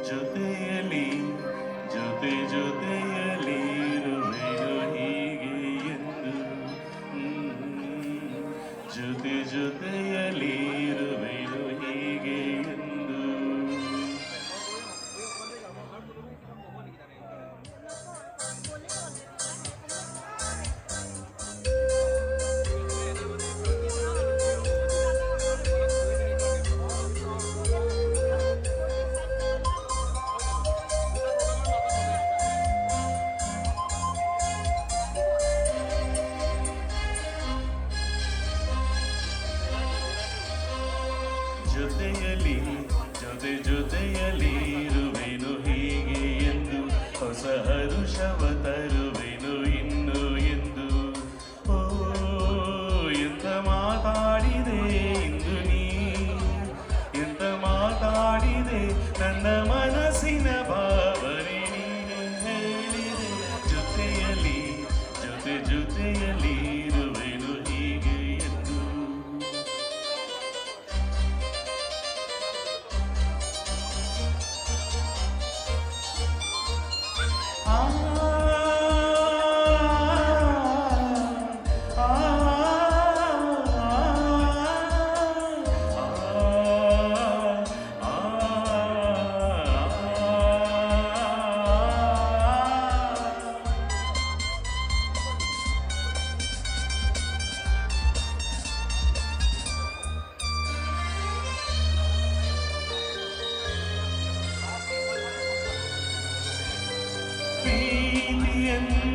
ಜೊತೆಯಲಿ ಜೊತೆಯಲಿ ಇರುವೆನು ಹೀಗೆ ಎಂದು ಜೊತೆಯಲಿ ಇರುವೆನು ಹೀಗೆ ಎಂದು ಜೊತೆಯಲಿ ಜೊತೆಯಲಿ ಇರುವೆನು ಹೀಗೆ ಎಂದು ಹೊಸ ಹರುಷವ ತರುವೆನು ಇನ್ನು ಎಂದು ಓ ಎಂತ ಮಾತಾಡಿದೆ ಇಂದು ನೀ ಎಂತ ಮಾತಾಡಿದೆ ನನ್ನ ಮನಸ್ಸಿನ ಭಾವನೆ ನೀನು ಹೇಳಿದೆ ಜೊತೆಯಲಿ ಜೊತೆಯಲಿ ಇರುವೆನು ಹೀಗೆ ಎಂದು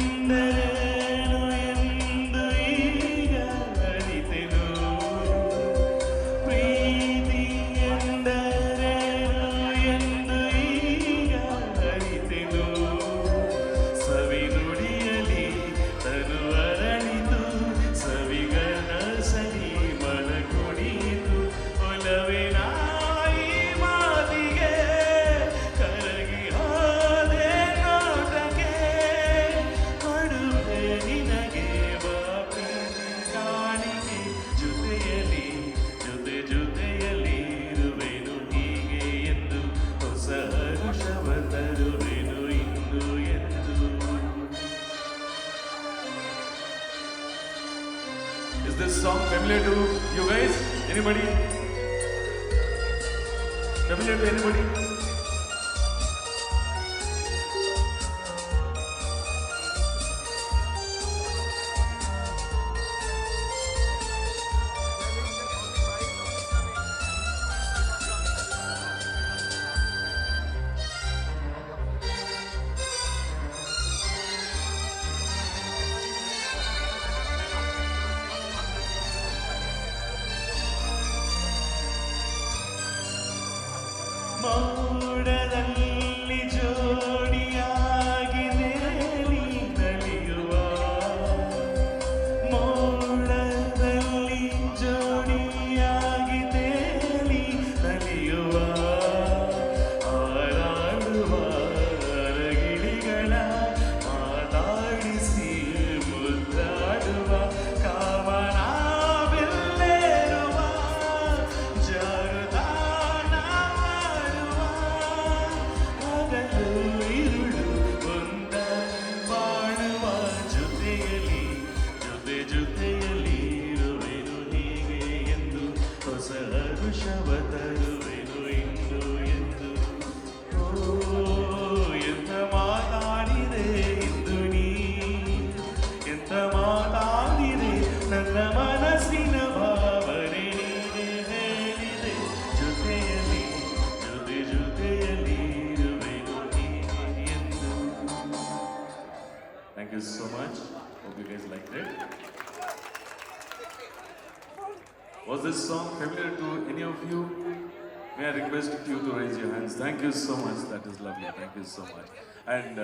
ಎಂದರೇನು ಎಂದು ಈಗ ಅರಿತೆನು ಪ್ರೀತಿ ಎಂದರೇನು ಎಂದು ಈಗ ಅರಿತೆನು ಸವಿ ನುಡಿಯಲಿ ತನು ಅರಳಿತು ಸವಿಗನ ಸರಿ ಮನ ಕುಣಿಯಿತು ಒಲವಿನ ಈ ಮಾತಿಗೆ ಕರಗಿ ಹೋದೆ ನೋಟಕ್ಕೆ ಕೊಡುವೆ ನಿನಗೆ ಪ್ರೀತಿ ಕಾಣಿಕೆ ಜೊತೆಯಲಿ ಜೊತೆಯಲಿ ಇರುವೆನು ಹೀಗೆ ಎಂದು ಹೊಸ ಹರುಷವ ತರುವೆನು ಇಂದು ಎಂದು Is this song familiar to you guys? Anybody? Familiar to anybody? ಮೋಡದಲ್ಲಿ ಜೋಡಿಯಾಗಿ ನೇಲಿ ನಲಿಯುವ ಮೋಡದಲ್ಲಿ ಜೋಡಿಯಾಗಿ ತೇಲಿ ನಲಿಯುವ ಹಾರಾಡುವ ಅರಗಿಳಿಗಳ ಮಾತಾಡಿಸಿ ಮುದ್ದಾಡುವ ಕಾಮನ ಬಿಲ್ಲೇರುವ ಜಾರುದಾನ ಮಾಡುವ ಹಗಲು ഇരുಳು ಒಂದಾಗಿ ಬಾಳುವ ಜೊತೆಯಲಿ ಜೊತೆಯಲಿ ಇರುವೆನು ಹೀಗೆ ಎಂದು ಹೊಸ ಹರುಷವ ತರುವೆನು ಇಂದು ಎಂದು ಓ ಎಂತ ಮಾತಾಡಿದೆ ಇಂದು ನೀ ಎಂತ ಮಾತಾಡಿದೆ ನನ್ನ ಮನಸ್ಸಿನ ಭಾವನೆ ನೀನೇ ಹೇಳಿದೆ ಜೊತೆಯಲಿ ಜೊತೆಯಲಿ ಇರುವೆನು ಹೀಗೆ ಎಂದು Thank you so much. Hope you guys liked it. Was this song familiar to any of you? May I request you to raise your hands? Thank you so much. That is lovely. Thank you so much. And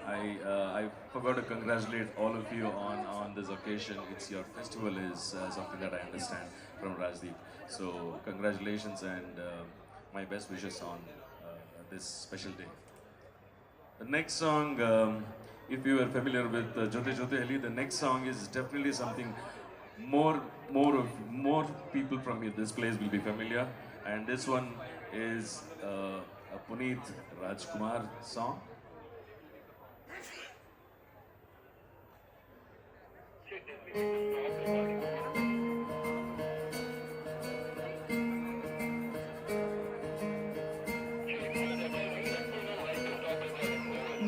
I forgot to congratulate all of you on this occasion. It's your festival is something that I understand from Rajdeep. So congratulations and my best wishes on this special day. The next song, if you are familiar with Jote Ali, the next song is definitely something more people from this place will be familiar. And this one is a Puneet Rajkumar song.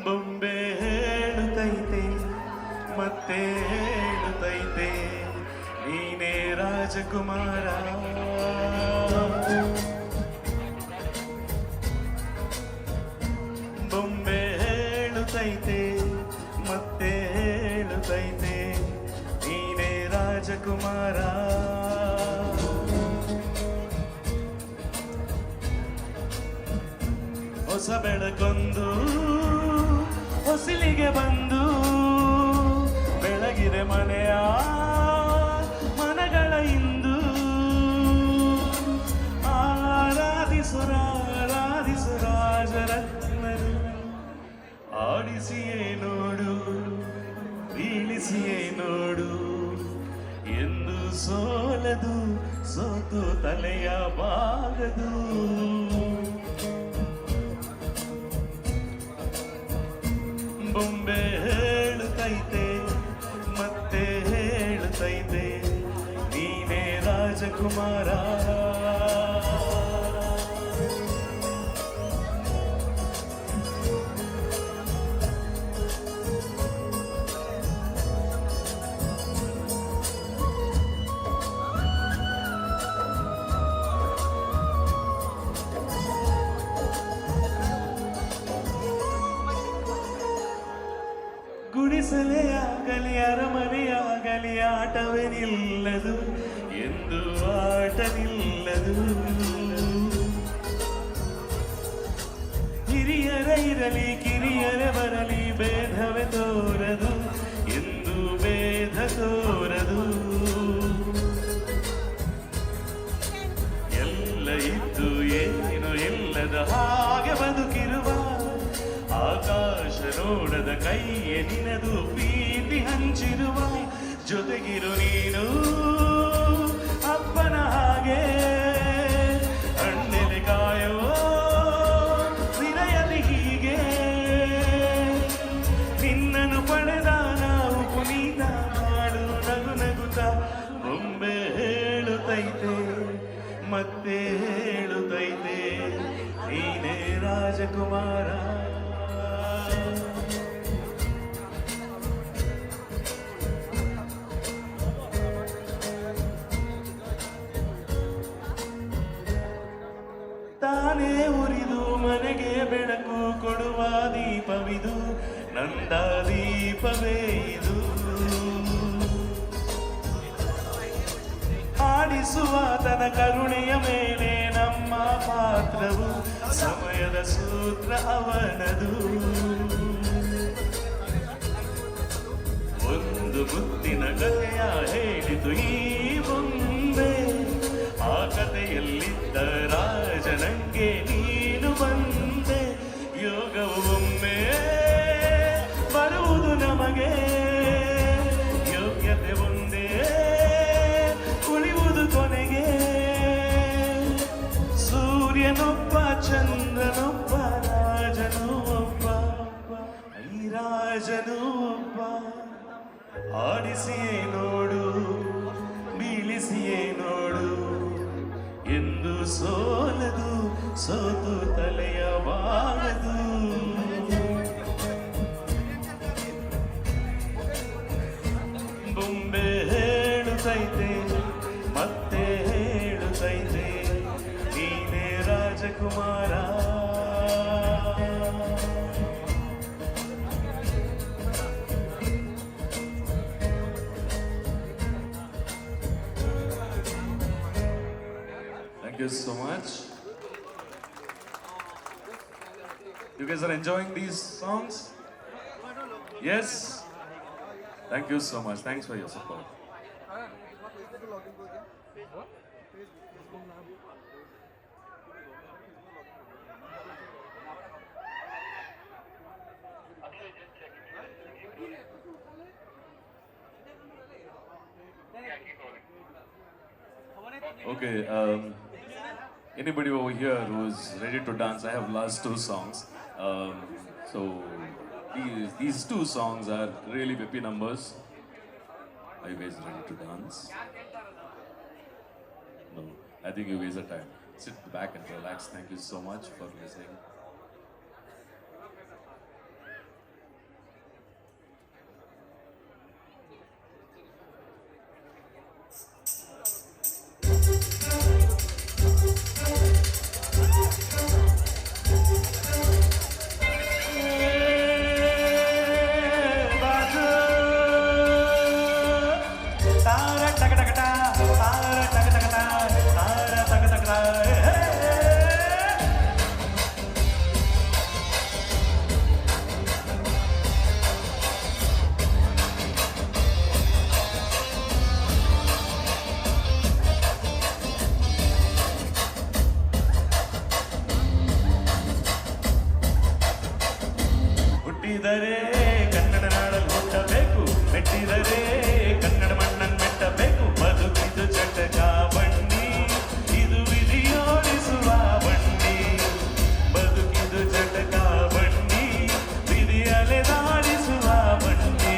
ಬೊಂಬೆ ಹೇಳುತ್ತೈತೆ ಮತ್ತೆ ಹೇಳುತ್ತೈತೆ ನೀನೇ ರಾಜಕುಮಾರ. ಬೊಂಬೆ ಹೇಳುತ್ತೈತೆ ಮತ್ತೆ ಹೇಳುತ್ತೈತೆ ನೀನೇ ರಾಜಕುಮಾರ. ಹೊಸ ಬೆಳಕೊಂದು ಹೊಸಿಲಿಗೆ ಬಂದು ಬೆಳಗಿದೆ ಮನೆಯ ಮನಗಳ ಇಂದು. ಆರಾಧಿಸು ರಾಜರತ್ನರು, ಆಡಿಸಿಯೇ ನೋಡು ಬೀಳಿಸಿಯೇ ನೋಡು ಎಂದು ಸೋಲದು ಸೋತು ತಲೆಯ ಬಾಗದು. ಬೊಂಬೆ ಹೇಳುತ್ತೈತೆ ಮತ್ತೆ ಹೇಳುತ್ತೈತೆ ನೀನೇ ರಾಜಕುಮಾರ. ಗುಡಿಸಲೇ ಆಗಲಿ ಅರಮನೆಯಾಗಲಿ ಆಟವೇ ನಿಲ್ಲದು ಎಂದು ಆಟ ನಿಲ್ಲದು. ಹಿರಿಯರೇ ಇರಲಿ ಕಿರಿಯರೇ ಬರಲಿ ಭೇದವೇ ತೋರದು ಎಂದು ಭೇದ ತೋರದು. ಎಲ್ಲ ಇದ್ದು ಏನು ಇಲ್ಲದ ಹಾಗೆ ಬದುಕಿರುವ ಆಕಾಶ ನೋಡದ ಕೈಯೇ ನಿನದು ಪ್ರೀತಿ ಹಂಚಿರುವ. ಜೊತೆಗಿರು ನೀನು ಅಪ್ಪನ ಹಾಗೆ ಅಣ್ಣೆಲೆ ಕಾಯೋ ವಿನಯದಿ ಹೀಗೆ. ನಿನ್ನನ್ನು ಪಡೆದ ನಾವು ಪುನೀತ ಮಾಡು ನಗು ನಗುತ್ತ. ಬೊಂಬೆ ಹೇಳುತ್ತೈತೆ ಮತ್ತೆ ಹೇಳುತ್ತೈತೆ ನೀನೇ ರಾಜಕುಮಾರ. ತಾನೇ ಉರಿದು ಮನೆಗೆ ಬೆಳಕು ಕೊಡುವ ದೀಪವಿದು ನಂದ ದೀಪವೇ ಇದು. ಆಡಿಸುವ ತನ ಕರುಣೆಯ ಮೇಲೆ ನಮ್ಮ ಪಾತ್ರವು ಸಮಯದ ಸೂತ್ರ ಅವನದು. ಒಂದು ಮುತ್ತಿನ ಕಥೆಯ ಹೇಳಿತು ಈ ಬೊಂಬೆ, ಆ ಕಥೆಯಲ್ಲಿದ್ದ ರಾಜನಂಗೆ ನೀನು ಬಂದೆ. ಯೋಗವು ಒಮ್ಮೆ ಬರುವುದು ನಮಗೆ, ಯೋಗ್ಯತೆ ಒಂದೇ ಉಳಿಯುವುದು ಕೊನೆಗೆ. ಸೂರ್ಯನೊಬ್ಬ ಚಂದ್ರನೊಬ್ಬ ರಾಜನು ಒಬ್ಬ, ಈ ರಾಜನು ಒಬ್ಬ. ಆಡಿಸಿಯೇ ನೋಡು ಬೀಳಿಸಿಯೇ ನೋಡು ಎಂದು ಸೋಲದು ಸೋತು ತಲೆಯ ಬಾಗದು. ಬೊಂಬೆ ಹೇಳುತ್ತೈತೆ ಮತ್ತೆ ಹೇಳುತ್ತೈತೆ ನೀನೇ ರಾಜಕುಮಾರ. Thank you so much. You guys are enjoying these songs? Yes? Thank you so much. Thanks for your support. Okay, anybody over here who's ready to dance? I have last two songs. So these two songs are really whippy numbers. Are you guys ready to dance? No, I think you guys are tired. Sit back and relax. Thank you so much for listening. ಹುಟ್ಟಿದರೆ ಕನ್ನಡ ನಾಡಲ್ಲಿ ಹುಟ್ಟಬೇಕು, ಮೆಟ್ಟಿದರೆ ಕನ್ನಡ ಮಣ್ಣನ್ನು ಮೆಟ್ಟಬೇಕು. ಬದುಕಿದು ಚಟಕ ಬಂಡಿ, ಇದು ವಿಧಿಯೋಡಿಸುವ ಬಂಡಿ. ಬದುಕಿದು ಚಟಕ ಬಂಡಿ, ವಿಧಿ ಅಲೆದಾಡಿಸುವ ಬಂಡಿ.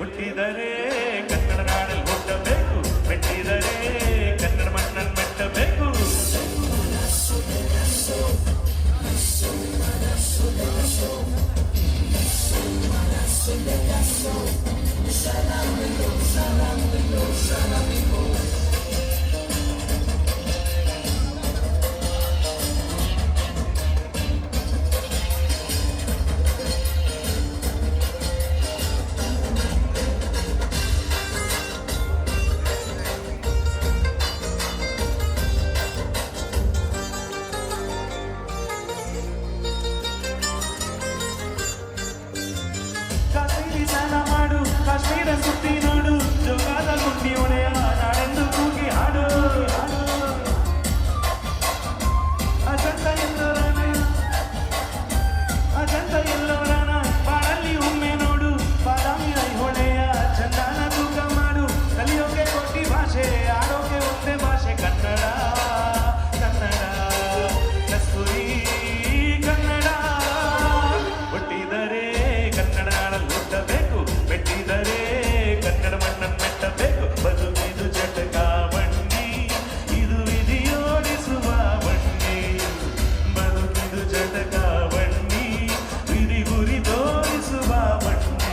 ಹುಟ್ಟಿದರೆ ಕನ್ನಡ ನಾಡಲ್ಲಿ ಹುಟ್ಟಬೇಕು, ಮೆಟ್ಟಿದರೆ ಕನ್ನಡ ಮಣ್ಣನ್ನು ಮೆಟ್ಟಬೇಕು. ಕಾಶ್ಮೀರಿ ಸ್ನಾನ ಮಾಡು, ಕಾಶ್ಮೀರ ಸುತ್ತಿ ನೋಡು, ಜೋಗಾದ ಗುಂಡಿ ಒಡೆಯ ನಾಡೆಂದು ಕೂಗಿ ಹಾಡು. ಅಜಂತ ಎಲ್ಲೋರನ, ಅಜಂತ ಎಲ್ಲೋರನ ಬಾಳಲ್ಲಿ ಒಮ್ಮೆ ನೋಡು. ಬಾದಾಮಿ ಐಹೊಳೆಯ ಚಂದನ ತೂಕ ಮಾಡು. ಕಲಿಯೋಕೆ ಕೊಟ್ಟಿ ಭಾಷೆ, ಆಡೋಕೆ ಒಂದೇ ಭಾಷೆ ಕನ್ನಡ. ಕನ್ನಡ ಕಸ್ತೂರಿ ಕನ್ನಡ. ಹುಟ್ಟಿದರೆ ಕನ್ನಡ ನಾಡಲ್ಲಿ ಹುಟ್ಟಬೇಕು, ಮೆಟ್ಟಿದರೆ ಕನ್ನಡ ಮಣ್ಣನ್ನು ಮೆಟ್ಟಬೇಕು. ಬದುಕಿದು ಚಟಕ ಬಂಡಿ, ಇದು ವಿಧಿಯೋಡಿಸುವ ಬಂಡಿ. ಬದುಕಿದು ಚಟಕ ಬಂಡಿ, ವಿಧಿ ಗುರಿ ತೋರಿಸುವ ಬಂಡಿ.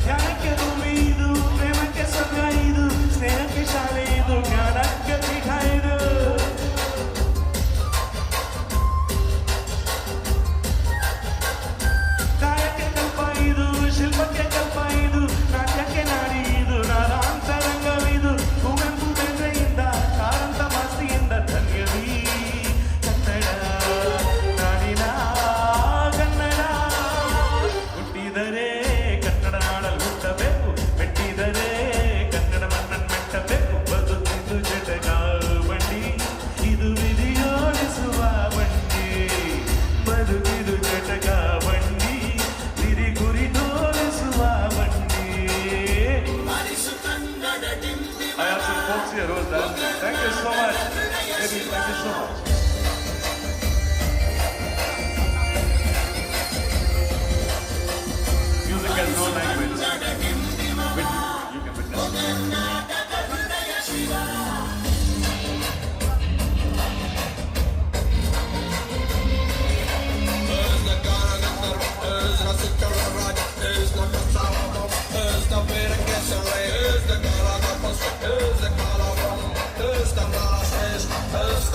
ಜ್ಞಾನಕ್ಕೆ ಭೂಮಿ ಇದು, ಪ್ರೇಮಕ್ಕೆ ಸ್ವರ್ಗ ಇದು, ಸ್ನೇಹಕ್ಕೆ ಶಾಲೆ ಇದು, ಜ್ಞಾನಕ್ಕೆ ಪೀಠ ಇದು. ಕಾಯಕ್ಕೆ ಕಲ್ಪ ಇದು, ಶಿಲ್ಪಕ್ಕೆ ಕಲ್ಪ ಇದು, ನಾಟ್ಯಕ್ಕೆ ನಾಡಿ ಇದು, ನಾರಾಂತರಂಗವಿದು. ಕುವೆಂಪು ಬೆಂದ್ರೆಯಿಂದ ಕಾರಂತ ಮಾಸ್ತಿಯಿಂದ ಧನ್ಯವಿ ಕನ್ನಡ ನಾಡಿನ ಕನ್ನಡ. ಹುಟ್ಟಿದರೆ ಕನ್ನಡ ನಾಡಲ್ಲಿ ಹುಟ್ಟಬೇಕು, ಮೆಟ್ಟಿದರೆ ಕನ್ನಡ ಮಣ್ಣನ್ನು ಮೆಟ್ಟಬೇಕು. ಬದುಕಿದು ಜಟಕ ಬಂಡಿ, ಇದು ವಿಧಿಯೋಡಿಸುವ ಬಂಡಿ. ಬದುಕಿದು ಜಟಕ ಬಂಡಿ, ವಿಧಿ ಗುರಿ ತೋರಿಸುವ ಬಂಡಿ. I have some folks here who are dancing. Thank you so much. Baby, thank you so much. Music has no language. You can witness. Is the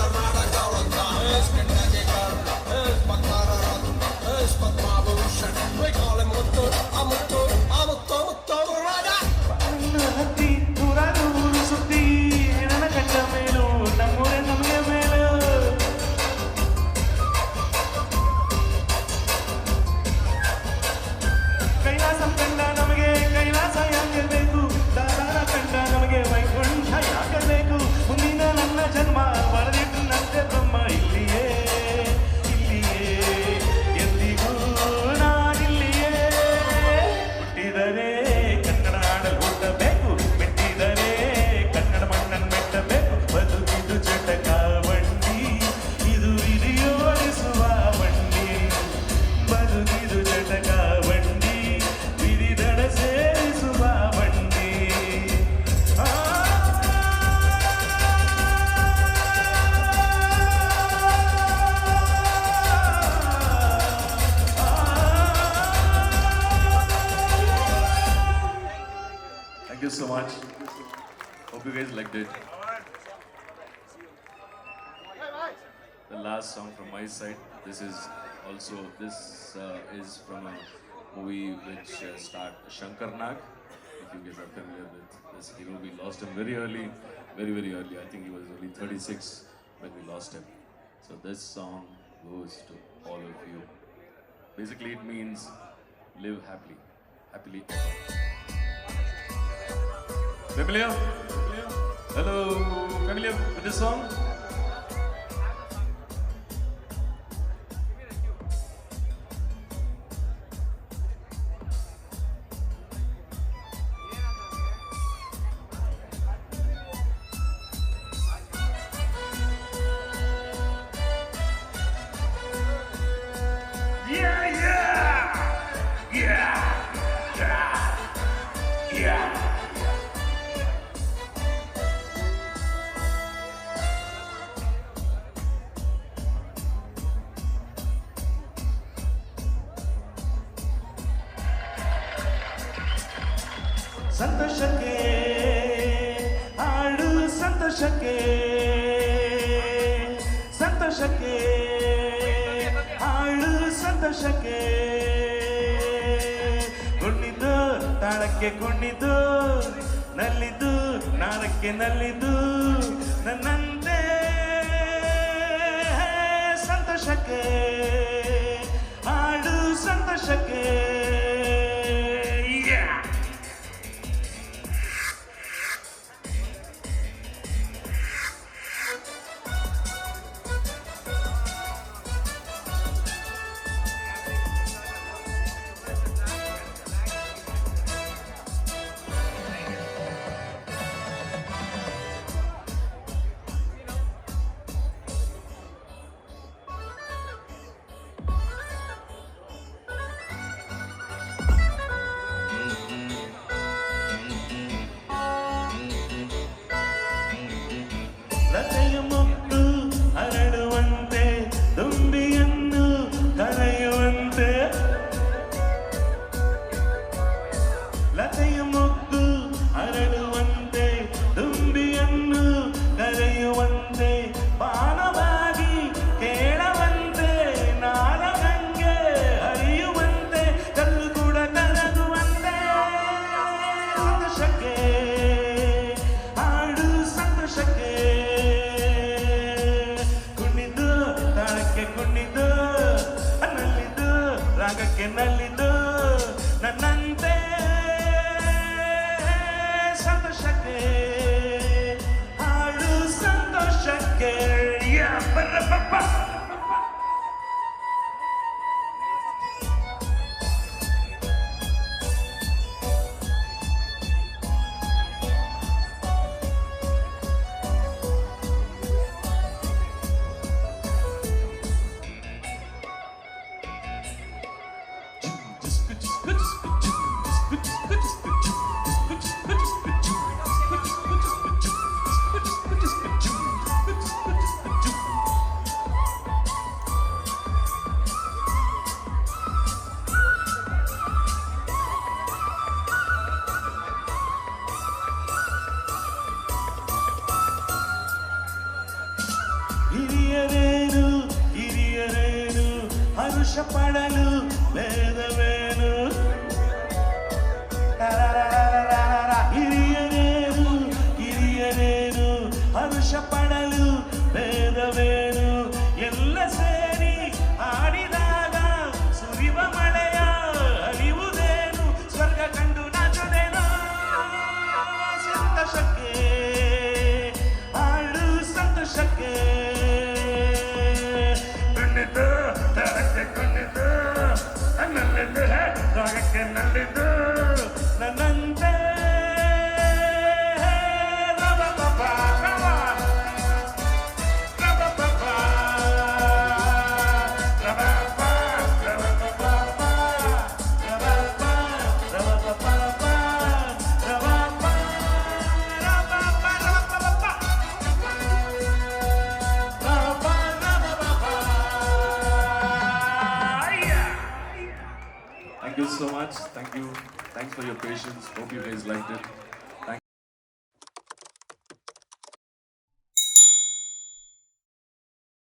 much. Hope you guys liked it. The last song from my side. This is from a movie which starred Shankar Nag. If you guys are familiar with this hero, we lost him very early, very early. I think he was only 36 when we lost him. So this song goes to all of you. Basically, it means live happily ever. Familiar? Hello, familiar with this song? ಸಂತೋಷಕ್ಕೆ ಹಾಡು ಸಂತೋಷಕ್ಕೆ ಸಂತೋಷಕ್ಕೆ ಹಾಡು ಸಂತೋಷಕ್ಕೆ ಕುಣಿದು ತಾಳಕ್ಕೆ ಕುಣಿದು ನಲ್ಲಿದು ನಾಳಕ್ಕೆ ನಲ್ಲಿದು ನನ್ನಂತೆ ಸಂತೋಷಕ್ಕೆ ಹಾಡು ಸಂತೋಷಕ್ಕೆ ಲತೆಯ ಮುತ್ತು ಹರಡುವಂತೆ ದುಂಬಿಯನ್ನು ಕರೆಯುವಂತೆ ಲತೆಯ ಮುತ್ತು ಹರಡುವಂತೆ ದುಂಬಿಯನ್ನು ಕರೆಯುವಂತೆ ಬಾಣವಾಗಿ ಕೇಳವಂತೆ ನಾರಗಂಗೆ ಹರಿಯುವಂತೆ ಕಲ್ಲು ಕೂಡ ಕರಗುವಂತೆ ಸಂತೋಷಕ್ಕೆ ಹಾಡು ಸಂತೋಷಕ್ಕೆ ಕುಣಿದು ತಾಳಕ್ಕೆ ಕುಣಿದು ನಲ್ಲಿದು ರಾಗಕ್ಕೆ ನಲ್ಲಿದು ನನ್ನಂತೆ ಸಂತೋಷಕ್ಕೆ ಹಾಡು ಸಂತೋಷಕ್ಕೆ ಬರ್ರಪ್ಪ ಹಿರಿಯರೇನು ಹರುಷ ಪಡಲು ವೇದವೇನು ಹಿರಿಯರೇನು ಹರುಷ ಪಡಲು ವೇದವೇನು ಎಲ್ಲ ಸೇರಿ ಆಡಿದಾಗ ಸುರಿವ ಮಳೆಯ ಅರಿವುದೇನು ಸ್ವರ್ಗ ಕಂಡು ನಾಚುದೇನು ಸಂತೋಷಕ್ಕೆ ಹಾಡು ಸಂತೋಷಕ್ಕೆ ಕುಣಿದು ತಾಳಕ್ಕೆ ಕುಣಿದು ನಲ್ಲಿದು ರಾಗಕ್ಕೆ ನಲ್ಲಿದು ನನ್ನಂತೆ Thank you so much. Thank you. Thanks for your patience. Hope you guys liked it.